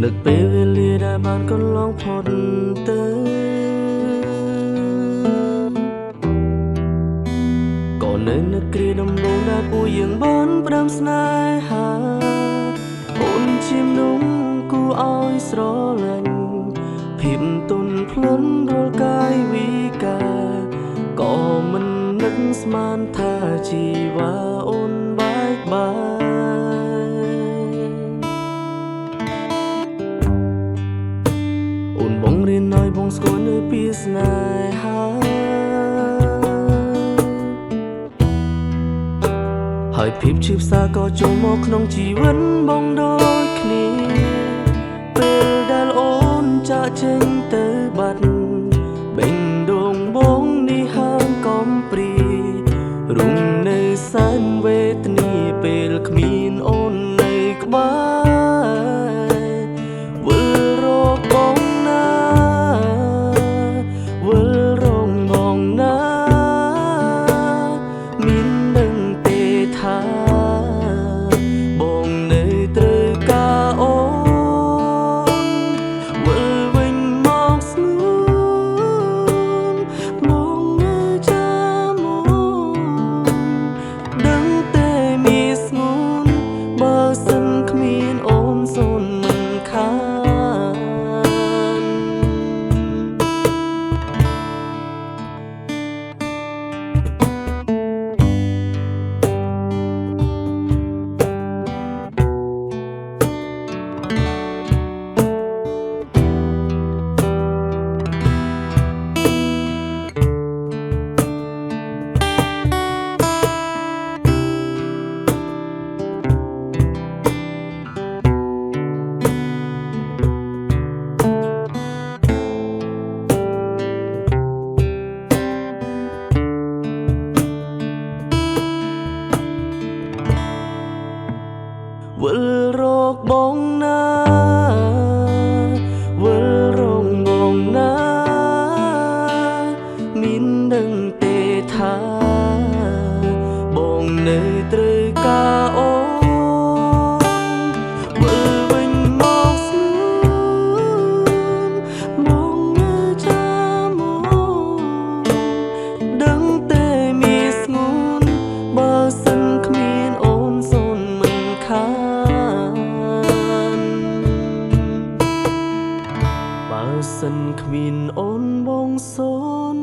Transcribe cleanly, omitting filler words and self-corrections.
นึกពេលវេលាដែលបានកន្លងផុតទៅក៏នៅនឹកគ្រាដំណងដែលពួកយើងបានផ្ដាំស្នេហាអូនជាមនុស្សគួរឲ្យស្រឡាញ់ភាពទន់ភ្លន់រាល់កាយវិការក៏មិននឹកស្មានថាជីវ៉ាអូនបែកបាក់អូនបងរៀនឲ្យបងស្គាល់នៅពីស្នេហាហើយភាពឈឺផ្សាក៏ចូលមកក្នុងជីវិតបងដូចគ្នាពេលដែលអូនចាក់ចេញទៅបាត់បេងដូងបងនេះហើមកំព្រីរុំនៅសែនវេទនាពេលគ្មានអូននៅក្បែរវិលរកបងណាវិលរងបងណាមានដឹងទេថាបងនៅត្រូវការអូនវិលវិញមកស្ងួនបងនៅចាំអូនដឹងទេមានស្ងួនបើសិនគ្មានអូនសូនមិនខានវិលរកបងណាវិលរងបងណាមានដឹងទេថាបងនៅត្រូវការអូនវិលវិញមកស្ងួនបងនៅចាំអូនដឹងទេមានស្ងួនបើសិនគ្មានអូនសូនមិនខានបើសិនគ្មានអូនបងសូន